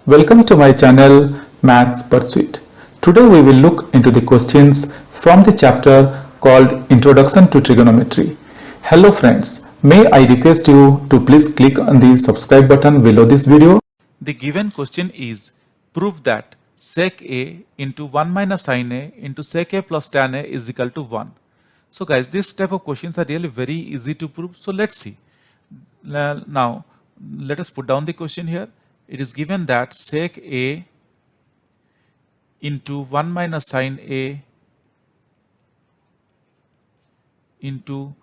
Welcome to my channel Maths Pursuit. Today we will look into the questions from the chapter called Introduction to Trigonometry. Hello friends, may I request you to please click on the subscribe button below this video. The given question is, prove that sec a into 1 minus sin a into sec a plus tan a is equal to 1. So guys, this type of questions are really very easy to prove. So let's see. Now, let us put down the question here. It is given that sec a into 1 minus sin a into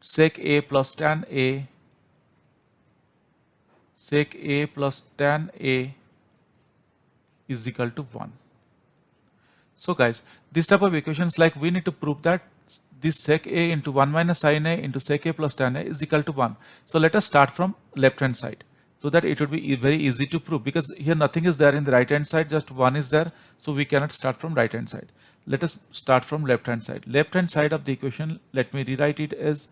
sec a plus tan a, sec a plus tan a is equal to 1. So guys, this type of equations, like we need to prove that this sec a into 1 minus sin a into sec a plus tan a is equal to 1. So let us start from left hand side, so that it would be very easy to prove, because here nothing is there in the right hand side, just 1 is there, so we cannot start from right hand side. Let us start from left hand side. Left hand side of the equation, let me rewrite it as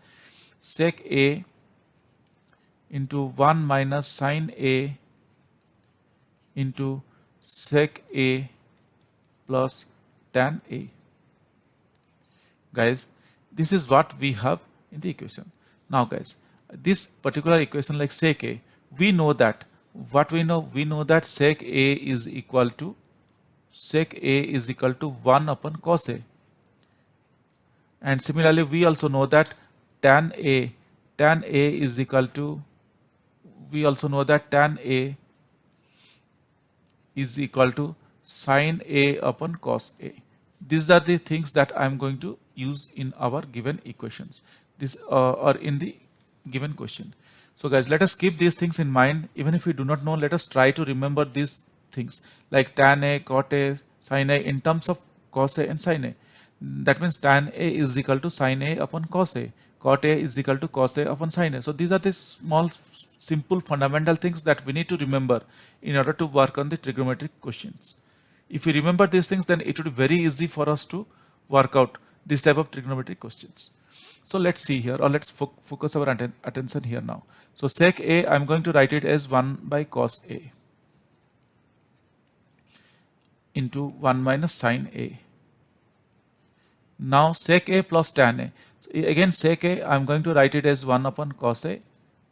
sec a into 1 minus sin a into sec a plus tan a. Guys, this is what we have in the equation. Now guys, this particular equation, like sec a, we know that what we know that sec a is equal to 1 upon cos a, and similarly we also know that tan a is equal to, we also know that tan a is equal to sin a upon cos a. These are the things that I am going to use in our given equations, this or in the given question. So guys, let us keep these things in mind. Even if we do not know, let us try to remember these things, like tan a, cot a, sin a in terms of cos a and sin a. That means tan a is equal to sin a upon cos a, cot a is equal to cos a upon sin a. So these are the small simple fundamental things that we need to remember in order to work on the trigonometric questions. If we remember these things, then it would be very easy for us to work out this type of trigonometric questions. So let's see here, or let's focus our attention here now. So sec a, I'm going to write it as 1 by cos a into 1 minus sin a. Now sec a plus tan a. Again sec a, I'm going to write it as 1 upon cos a,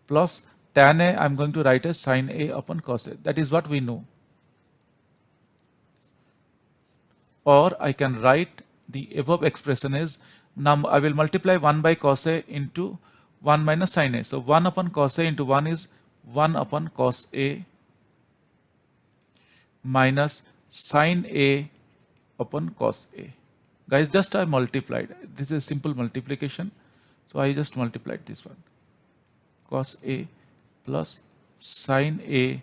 plus tan a, I'm going to write as sin a upon cos a. That is what we know. Or I can write the above expression as, now I will multiply 1 by cos a into 1 minus sin a. So 1 upon cos a into 1 is 1 upon cos a minus sin a upon cos a. Guys, just I multiplied. This is simple multiplication. So I just multiplied this one. Cos a plus sin a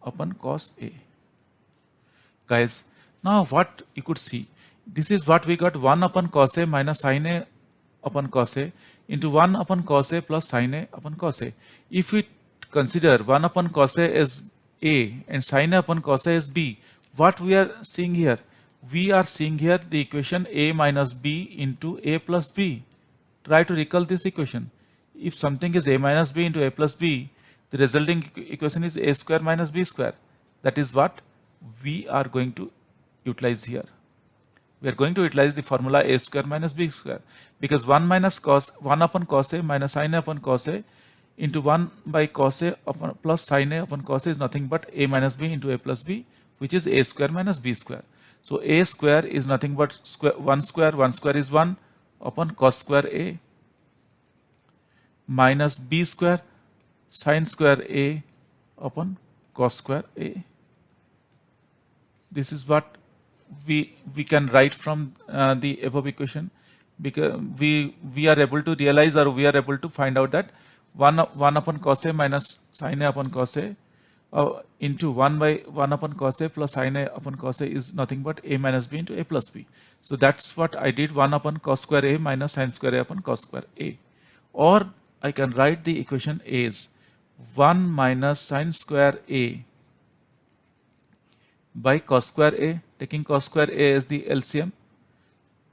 upon cos a. Guys, now what you could see, this is what we got, 1 upon cos a minus sin a upon cos a into 1 upon cos a plus sin a upon cos a. If we consider 1 upon cos a as a and sin a upon cos a as b, what we are seeing here? We are seeing here the equation a minus b into a plus b. Try to recall this equation. If something is a minus b into a plus b, the resulting equation is a square minus b square. That is what we are going to utilize here. We are going to utilize the formula a square minus b square, because 1 upon cos a minus sin a upon cos a into 1 by cos a upon plus sin a upon cos a is nothing but a minus b into a plus b, which is a square minus b square. So a square is nothing but 1 square is 1 upon cos square a minus b square sin square a upon cos square a. This is what we can write from the above equation, because we are able to realize, or we are able to find out that 1 upon cos a minus sin a upon cos a into 1 by 1 upon cos a plus sin a upon cos a is nothing but a minus b into a plus b. So that's what I did, 1 upon cos square a minus sin square a upon cos square a. Or I can write the equation as 1 minus sin square a by cos square a, taking cos square a as the LCM.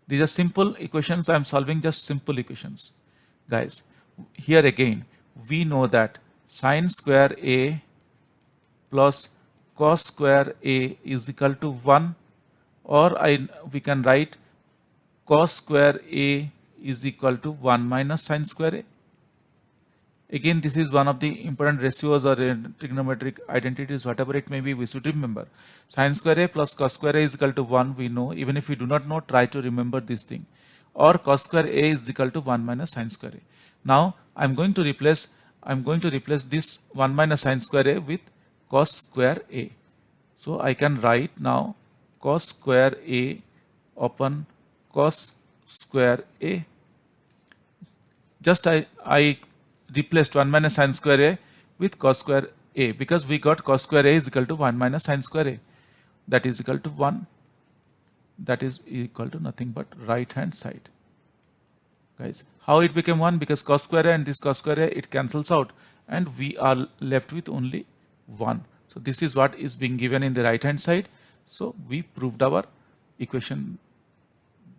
These are simple equations. I am solving just simple equations. Guys, here again, we know that sin square a plus cos square A is equal to 1, or we can write cos square A is equal to 1 minus sin square A. Again, this is one of the important ratios or trigonometric identities, whatever it may be, we should remember. Sin square A plus cos square A is equal to 1, we know. Even if we do not know, try to remember this thing. Or cos square A is equal to 1 minus sin square A. Now, I'm going to replace this 1 minus sin square A with cos square A. So, I can write now cos square A upon cos square A. Just I replaced 1 minus sin square A with cos square A, because we got cos square A is equal to 1 minus sin square A. That is equal to 1. That is equal to nothing but right hand side. Guys, how it became 1? Because cos square A and this cos square A, it cancels out and we are left with only 1. So this is what is being given in the right hand side. So we proved our equation.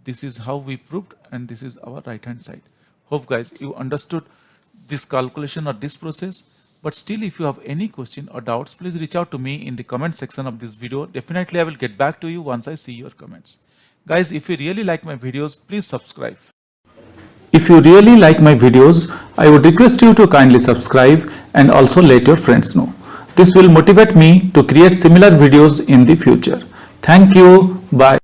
This is how we proved, and this is our right hand side. Hope guys you understood this calculation or this process. But still, if you have any question or doubts, please reach out to me in the comment section of this video. Definitely I will get back to you once I see your comments. Guys, if you really like my videos, please subscribe. If you really like my videos, I would request you to kindly subscribe and also let your friends know. This will motivate me to create similar videos in the future. Thank you. Bye.